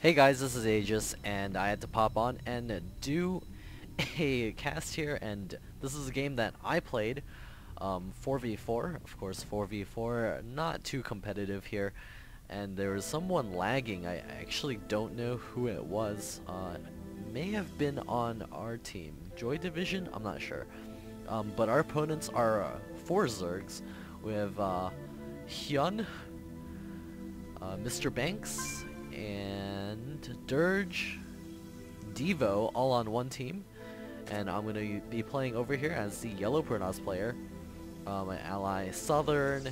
Hey guys, this is Aegis, and I had to pop on and do a cast here, and this is a game that I played, 4v4, of course 4v4, not too competitive here, and there was someone lagging. I actually don't know who it was. May have been on our team. Joy Division? I'm not sure. But our opponents are 4 Zergs. We have Hyun, Mr. Banks, and Dirge, Devo, all on one team. And I'm going to be playing over here as the Yellow Pronoss player. My ally Southern,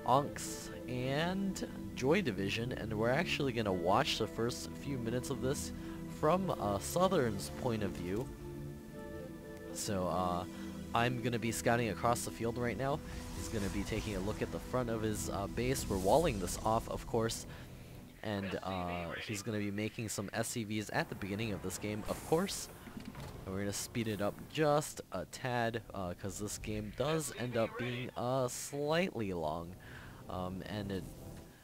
Onks, and Joy Division. And we're actually going to watch the first few minutes of this from Southern's point of view. So I'm going to be scouting across the field right now. He's going to be taking a look at the front of his base. We're walling this off, of course. And he's going to be making some SCVs at the beginning of this game, of course. And we're going to speed it up just a tad, because this game does end up being slightly long.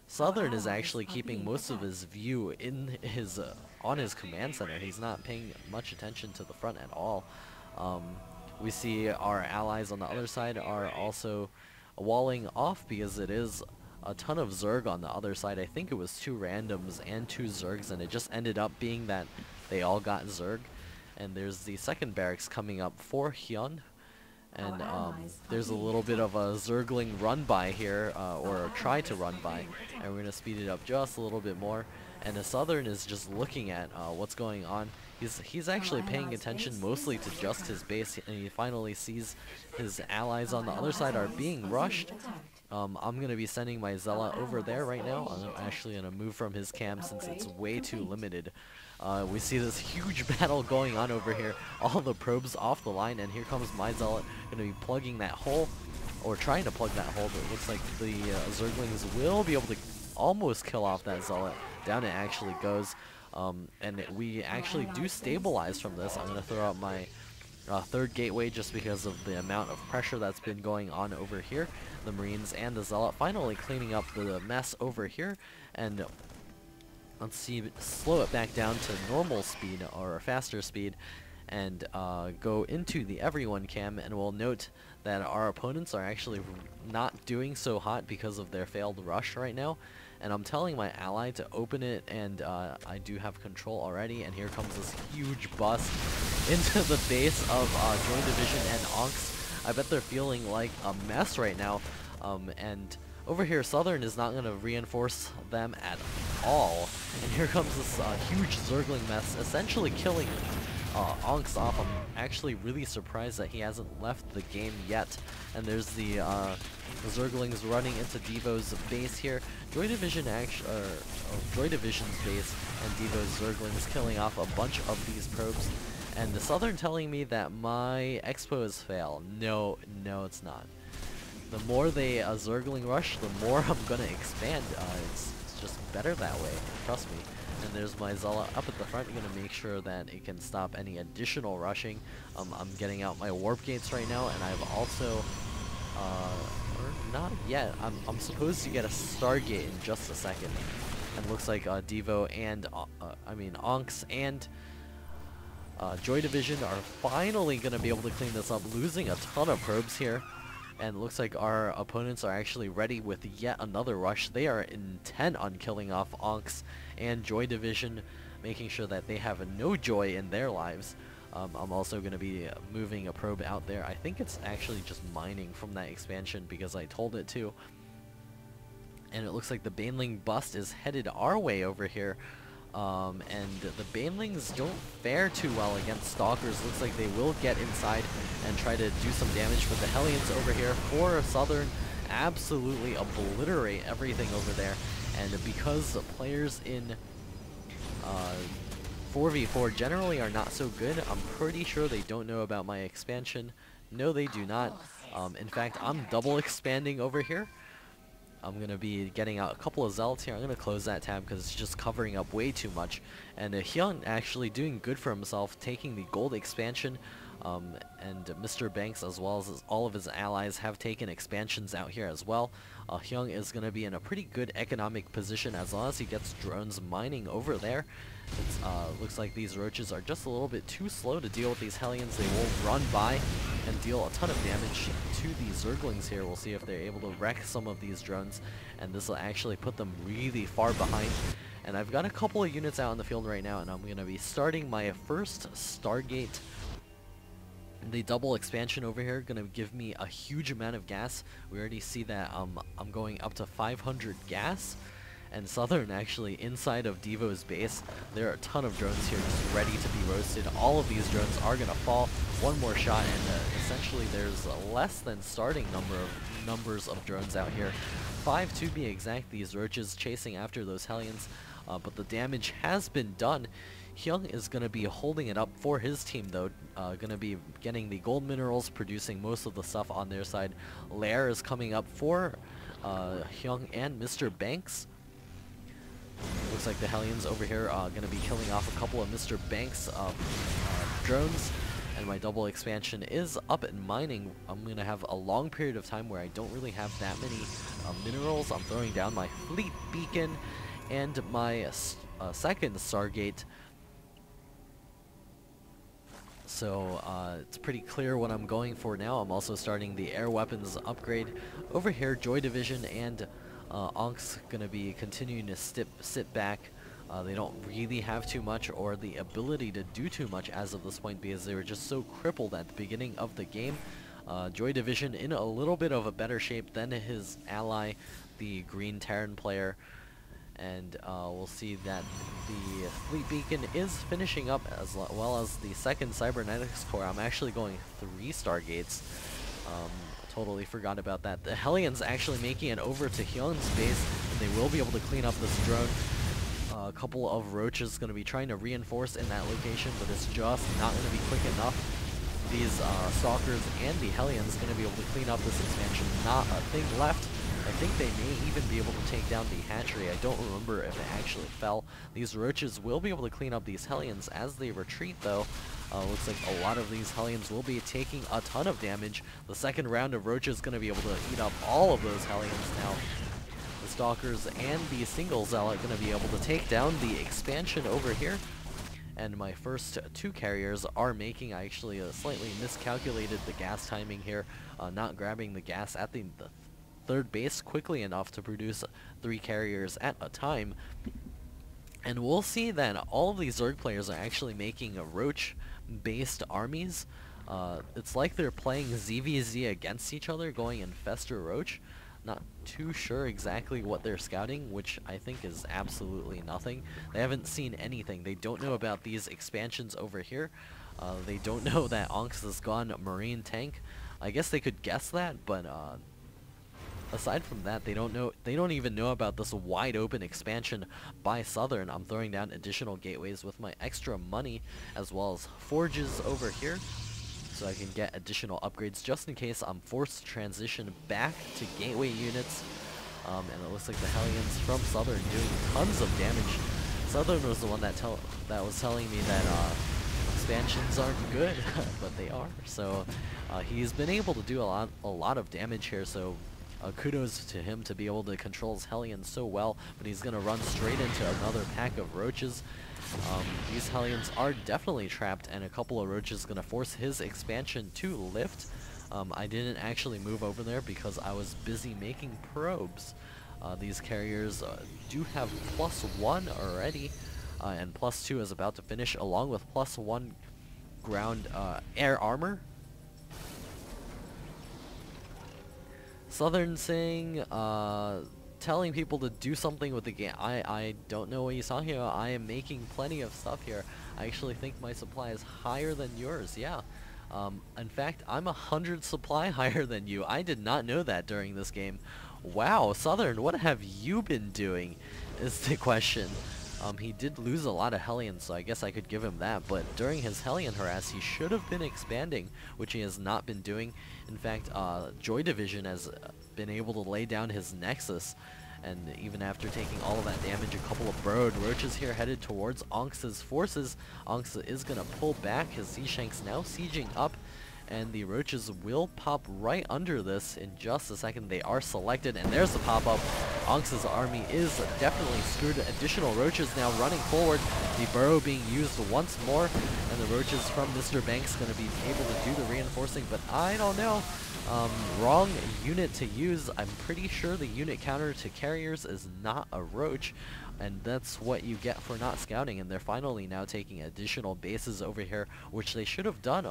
Southern is actually keeping most of his view in his on his command center. He's not paying much attention to the front at all. We see our allies on the other side are also walling off because it is a ton of Zerg on the other side. I think it was 2 randoms and 2 Zergs, and it just ended up being that they all got Zerg. And there's the second barracks coming up for Hyun. And there's a little bit of a Zergling run by here, or try to run by. And we're going to speed it up just a little bit more. And the Southern is just looking at what's going on. He's actually paying attention mostly to just his base, and he finally sees his allies on the other side are being rushed. I'm going to be sending my Zealot over there right now. I'm actually going to move from his camp since it's way too limited. We see this huge battle going on over here. All the probes off the line, and here comes my Zealot, going to be plugging that hole, or trying to plug that hole, but it looks like the Zerglings will be able to almost kill off that Zealot. Down it actually goes. And we actually do stabilize from this. I'm going to throw out my third gateway just because of the amount of pressure that's been going on over here. The Marines and the Zealot finally cleaning up the mess over here. And let's see, slow it back down to normal speed or faster speed and go into the everyone cam, and we'll note that our opponents are actually not doing so hot because of their failed rush right now. And I'm telling my ally to open it, and I do have control already, and here comes this huge bust into the base of Joy Division and Onks. I bet they're feeling like a mess right now, and over here Southern is not going to reinforce them at all. And here comes this huge Zergling mess, essentially killing Onks off. I'm actually really surprised that he hasn't left the game yet. And there's the Zerglings running into Devo's base here. Joy Division's base and Devo's Zerglings killing off a bunch of these probes. And the Southern telling me that my expo is fail. No, it's not. The more they Zergling rush, the more I'm gonna expand. It's just better that way, trust me. And there's my Zealot up at the front, gonna make sure that it can stop any additional rushing. I'm getting out my warp gates right now, and I've also, or not yet, I'm supposed to get a Stargate in just a second. And looks like Devo and, Onks and Joy Division are finally gonna be able to clean this up, losing a ton of probes here. And it looks like our opponents are actually ready with yet another rush. They are intent on killing off Onks and Joy Division, making sure that they have no joy in their lives. I'm also going to be moving a probe out there. I think it's actually just mining from that expansion because I told it to. And it looks like the Baneling bust is headed our way over here. And the Banelings don't fare too well against Stalkers. Looks like they will get inside and try to do some damage, but the Hellions over here for Southern absolutely obliterate everything over there. And because the players in 4v4 generally are not so good, I'm pretty sure they don't know about my expansion. No, they do not. In fact, I'm double expanding over here. I'm going to be getting out a couple of Zealots here. I'm going to close that tab because it's just covering up way too much. And Hyun actually doing good for himself, taking the gold expansion. And Mr. Banks, as well as all of his allies, have taken expansions out here as well. Hyung is going to be in a pretty good economic position as long as he gets drones mining over there. It looks like these roaches are just a little bit too slow to deal with these Hellions. They will run by and deal a ton of damage to these Zerglings here. We'll see if they're able to wreck some of these drones, and this will actually put them really far behind. And I've got a couple of units out in the field right now, and I'm going to be starting my first Stargate. The double expansion over here going to give me a huge amount of gas. We already see that I'm going up to 500 gas. And Southern, actually, inside of Devo's base, there are a ton of drones here just ready to be roasted. All of these drones are going to fall. One more shot, and essentially there's less than starting numbers of drones out here. 5 to be exact, these roaches chasing after those Hellions. But the damage has been done. Hyung is going to be holding it up for his team, though. Going to be getting the gold minerals, producing most of the stuff on their side. Lair is coming up for Hyung and Mr. Banks. Looks like the Hellions over here are going to be killing off a couple of Mr. Banks drones. And my double expansion is up and mining. I'm going to have a long period of time where I don't really have that many minerals. I'm throwing down my fleet beacon and my second Stargate. So it's pretty clear what I'm going for now. I'm also starting the air weapons upgrade. Over here, Joy Division and Onk's gonna be continuing to sit back. They don't really have too much or the ability to do too much as of this point because they were just so crippled at the beginning of the game. Joy Division in a little bit of a better shape than his ally, the Green Terran player. And we'll see that the Fleet Beacon is finishing up as well as the second Cybernetics Core. I'm actually going 3 Stargates. Totally forgot about that. The Hellions actually making it over to Hyun's base, and they will be able to clean up this drone. A couple of roaches going to be trying to reinforce in that location, but it's just not going to be quick enough. These Stalkers and the Hellions going to be able to clean up this expansion. Not a thing left. I think they may even be able to take down the hatchery. I don't remember if it actually fell. These roaches will be able to clean up these Hellions as they retreat, though. Looks like a lot of these Hellions will be taking a ton of damage. The second round of roaches is going to be able to eat up all of those Hellions now. The Stalkers and the Single Zealot going to be able to take down the expansion over here. And my first 2 carriers are making, I actually slightly miscalculated the gas timing here, not grabbing the gas at the third base quickly enough to produce 3 carriers at a time. And we'll see that all of these Zerg players are actually making roach-based armies. It's like they're playing ZVZ against each other, going Infestor Roach. Not too sure exactly what they're scouting, which I think is absolutely nothing. They haven't seen anything. They don't know about these expansions over here. They don't know that Onks has gone Marine Tank. I guess they could guess that, but aside from that, they don't even know about this wide open expansion by Southern. I'm throwing down additional gateways with my extra money, as well as forges over here, so I can get additional upgrades just in case I'm forced to transition back to gateway units. And it looks like the Hellions from Southern doing tons of damage. Southern was the one that was telling me that expansions aren't good, but they are. So he's been able to do a lot of damage here. So kudos to him to be able to control his Hellions so well, but he's going to run straight into another pack of roaches. These Hellions are definitely trapped, and a couple of roaches going to force his expansion to lift. I didn't actually move over there because I was busy making probes. These carriers do have +1 already, and +2 is about to finish, along with +1 ground air armor. Southern saying, telling people to do something with the game. I don't know what he's talking about. I am making plenty of stuff here. I actually think my supply is higher than yours, yeah. In fact, I'm 100 supply higher than you. I did not know that during this game. Wow, Southern, what have you been doing is the question. He did lose a lot of Hellions, so I guess I could give him that, but during his Hellion harass, he should have been expanding, which he has not been doing. In fact, Joy Division has been able to lay down his Nexus, And even after taking all of that damage, a couple of burrowed roaches here headed towards Onx's forces. Onx is going to pull back. His Seashanks now sieging up, and the roaches will pop right under this in just a second. They are selected, and there's the pop-up. Onx's army is definitely screwed. Additional roaches now running forward. The burrow being used once more, and the roaches from Mr. Banks going to be able to do the reinforcing, but I don't know. Wrong unit to use. I'm pretty sure the unit counter to carriers is not a roach, and that's what you get for not scouting. And they're finally now taking additional bases over here, which they should have done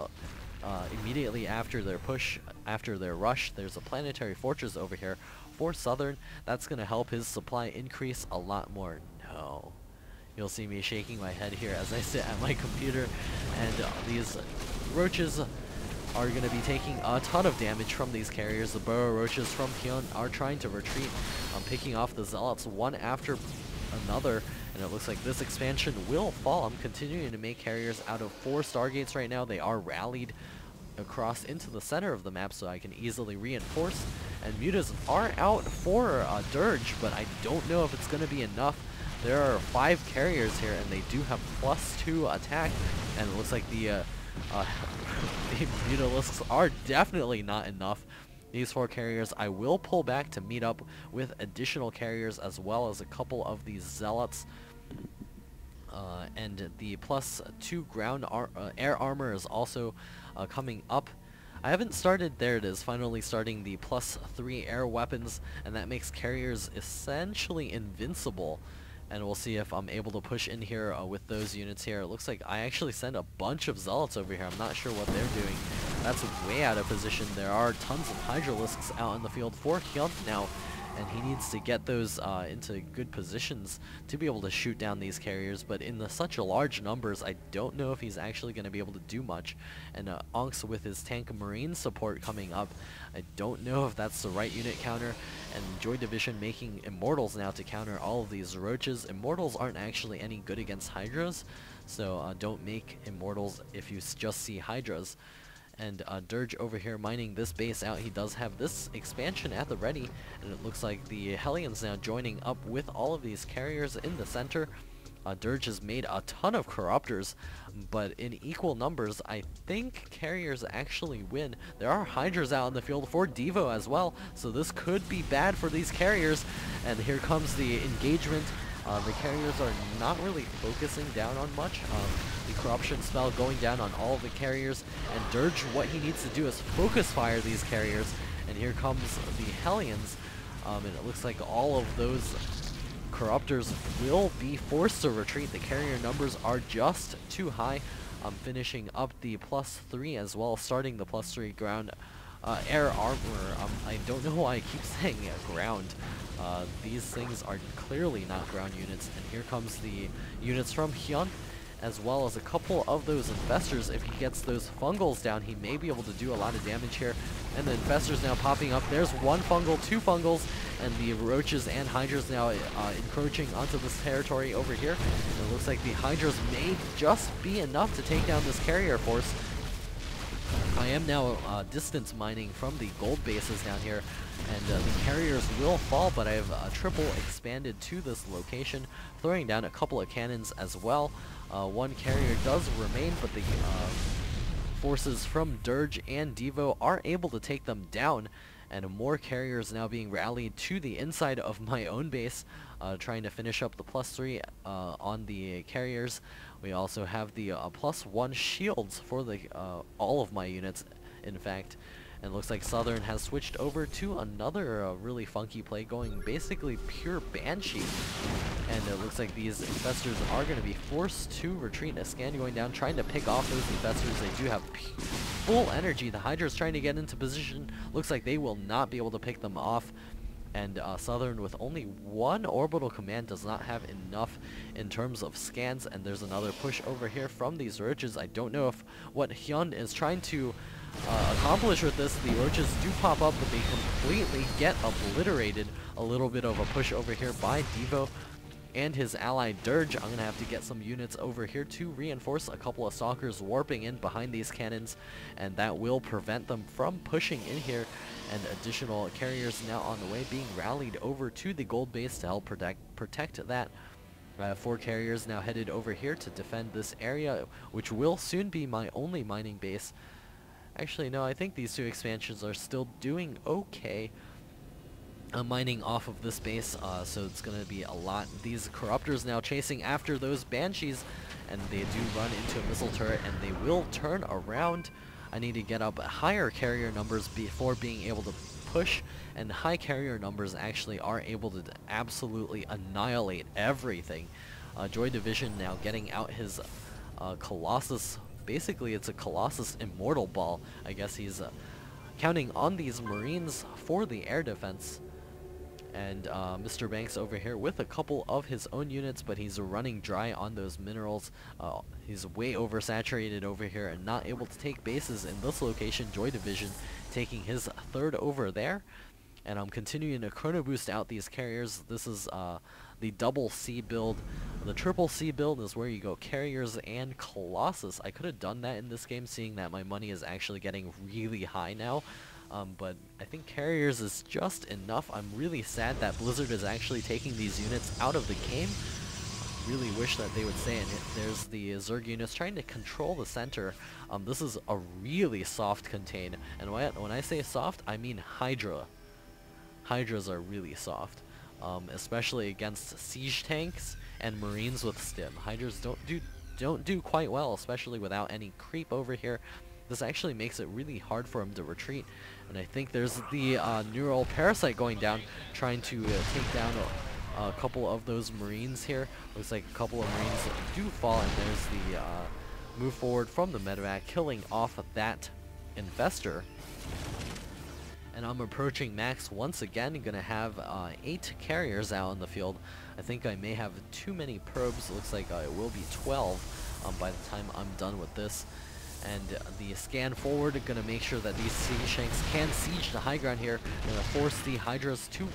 immediately after their push, after their rush. There's a planetary fortress over here for Southern. That's going to help his supply increase a lot more. No. You'll see me shaking my head here as I sit at my computer, and these roaches are going to be taking a ton of damage from these carriers. The burrow roaches from Hyun are trying to retreat, picking off the zealots one after another, and it looks like this expansion will fall. I'm continuing to make carriers out of 4 Stargates right now. They are rallied across into the center of the map so I can easily reinforce, and mutas are out for Dirge, but I don't know if it's going to be enough. There are 5 carriers here, and they do have +2 attack, and it looks like the Mutalisks are definitely not enough. These 4 carriers, I will pull back to meet up with additional carriers as well as a couple of these zealots. And the +2 ground air armor is also coming up. I haven't started, there it is, finally starting the +3 air weapons, and that makes carriers essentially invincible. And we'll see if I'm able to push in here with those units here. It looks like I actually sent a bunch of zealots over here. I'm not sure what they're doing. That's way out of position. There are tons of Hydralisks out in the field for Hyun now, and he needs to get those into good positions to be able to shoot down these carriers. But in such large numbers, I don't know if he's actually going to be able to do much. And Onx with his tank marine support coming up, I don't know if that's the right unit counter. And Joy Division making Immortals now to counter all of these roaches. Immortals aren't actually any good against Hydras, so don't make Immortals if you just see Hydras. And Dirge over here mining this base out. He does have this expansion at the ready, and it looks like the Hellions now joining up with all of these carriers in the center. Dirge has made a ton of Corruptors, but in equal numbers, I think carriers actually win. There are Hydras out in the field for Devo as well, so this could be bad for these carriers. And here comes the engagement. The carriers are not really focusing down on much. The corruption spell going down on all of the carriers, and Dirge, what he needs to do is focus fire these carriers. And here comes the Hellions, and it looks like all of those Corruptors will be forced to retreat. The carrier numbers are just too high. I'm finishing up the +3 as well, starting the +3 ground air armor. I don't know why I keep saying ground. These things are clearly not ground units. And here comes the units from Hyun, as well as a couple of those infestors. If he gets those fungals down, he may be able to do a lot of damage here. And the infestors now popping up. There's 1 fungal, 2 fungals, and the roaches and hydras now encroaching onto this territory over here. And it looks like the hydras may just be enough to take down this carrier force. I am now distance mining from the gold bases down here, and the carriers will fall, but I have triple expanded to this location, throwing down a couple of cannons as well. 1 carrier does remain, but the forces from Dirge and Devo are able to take them down, and more carriers now being rallied to the inside of my own base, trying to finish up the +3 on the carriers. We also have the +1 shields for the all of my units, in fact. And looks like Southern has switched over to another really funky play, going basically pure Banshee. And it looks like these infestors are going to be forced to retreat. A scan going down, trying to pick off those infestors. They do have full energy. The Hydra's trying to get into position. Looks like they will not be able to pick them off. And Southern, with only 1 orbital command, does not have enough in terms of scans. And there's another push over here from these roaches. I don't know if what Hyun is trying to accomplish with this. The roaches do pop up, but they completely get obliterated. A little bit of a push over here by Devo. and his ally Dirge. I'm going to have to get some units over here to reinforce a couple of Stalkers warping in behind these cannons, and that will prevent them from pushing in here. And additional carriers now on the way, being rallied over to the gold base to help protect that. 4 carriers now headed over here to defend this area, which will soon be my only mining base. Actually, no, I think these 2 expansions are still doing okay. Mining off of this base, so it's going to be a lot. These Corruptors now chasing after those Banshees, and they do run into a missile turret, and they will turn around. I need to get up higher carrier numbers before being able to push, and high carrier numbers actually are able to absolutely annihilate everything. Joy Division now getting out his Colossus. Basically, it's a Colossus Immortal Ball. I guess he's counting on these Marines for the air defense. And Mr. Banks over here with a couple of his own units, but he's running dry on those minerals. He's way oversaturated over here and not able to take bases in this location. Joy Division taking his 3rd over there. And I'm continuing to chrono boost out these carriers. This is the double C build. The triple C build is where you go carriers and Colossus. I could have done that in this game, seeing that my money is actually getting really high now. But I think carriers is just enough. I'm really sad that Blizzard is actually taking these units out of the game. Really wish that they would stay in it. There's the Zerg units trying to control the center. This is a really soft contain. And when I say soft, I mean Hydra. Hydras are really soft. Especially against siege tanks and Marines with stim. Hydras don't do quite well, especially without any creep over here. This actually makes it really hard for him to retreat. And I think there's the Neural Parasite going down, trying to take down a couple of those Marines here. Looks like a couple of Marines do fall, and there's the move forward from the medevac, killing off that Infestor. And I'm approaching max once again. Gonna have 8 carriers out in the field. I think I may have too many probes. Looks like it will be 12 by the time I'm done with this. And the scan forward, gonna make sure that these siege shanks can siege the high ground here. Gonna force the Hydras to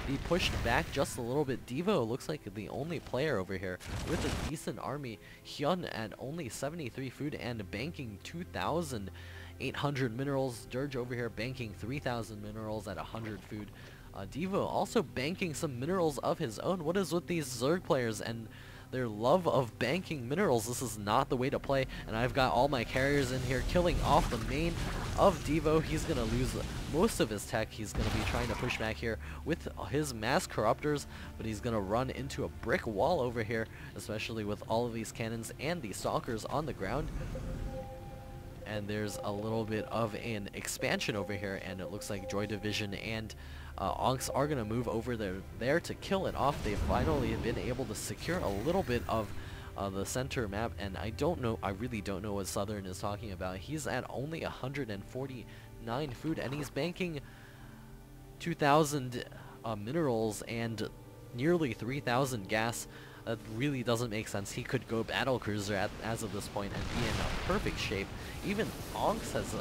be pushed back just a little bit. Devo looks like the only player over here with a decent army. Hyun at only 73 food and banking 2,800 minerals. Dirge over here banking 3,000 minerals at 100 food. Devo also banking some minerals of his own. What is with these Zerg players and their love of banking minerals? This is not the way to play, and I've got all my carriers in here killing off the main of Devo. He's going to lose most of his tech. He's going to be trying to push back here with his mass Corruptors, but he's going to run into a brick wall over here, especially with all of these cannons and the Stalkers on the ground. And there's a little bit of an expansion over here, and it looks like Joy Division and Onks are going to move over there to kill it off. They've finally been able to secure a little bit of the center map, and I really don't know what Southern is talking about. He's at only 149 food, and he's banking 2,000 minerals and nearly 3,000 gas. That really doesn't make sense. He could go battle cruiser as of this point and be in perfect shape. Even Onks has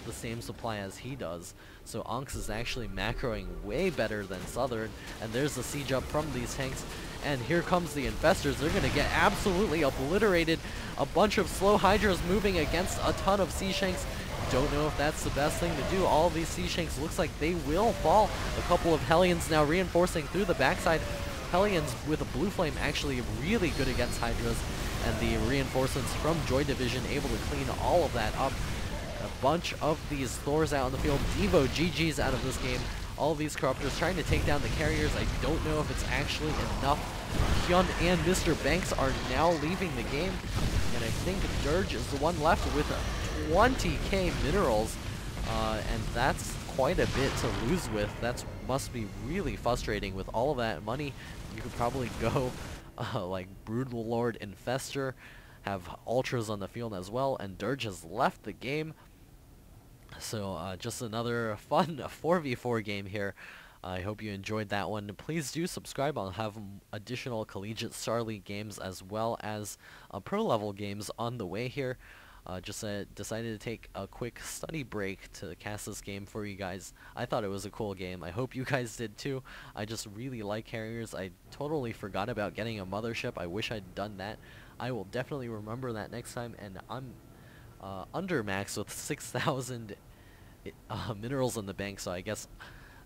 the same supply as he does, so Onks is actually macroing way better than Southern. And there's the siege up from these tanks, and here comes the Infestors. They're gonna get absolutely obliterated. A bunch of slow Hydras moving against a ton of Sea Shanks. Don't know if that's the best thing to do. All of these Sea Shanks looks like they will fall. A couple of Hellions now reinforcing through the backside. Hellions with a blue flame actually really good against Hydras, and the reinforcements from Joy Division able to clean all of that up. A bunch of these Thors out in the field. Devo GG's out of this game. All of these Corruptors trying to take down the carriers. I don't know if it's actually enough. Hyun and Mr. Banks are now leaving the game, and I think Dirge is the one left with 20k minerals, and that's quite a bit to lose with. That must be really frustrating with all of that money. You could probably go like Brutal Lord Infestor, have Ultras on the field as well, and Dirge has left the game. So just another fun 4v4 game here. I hope you enjoyed that one. Please do subscribe. I'll have additional Collegiate Star League games as well as pro level games on the way here. Just decided to take a quick study break to cast this game for you guys. I thought it was a cool game. I hope you guys did too. I just really like carriers. I totally forgot about getting a mothership. I wish I'd done that. I will definitely remember that next time, and I'm under max with 6,000 minerals in the bank, so I guess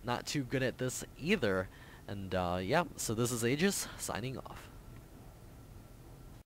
not too good at this either. And yeah, so this is Aegis, signing off.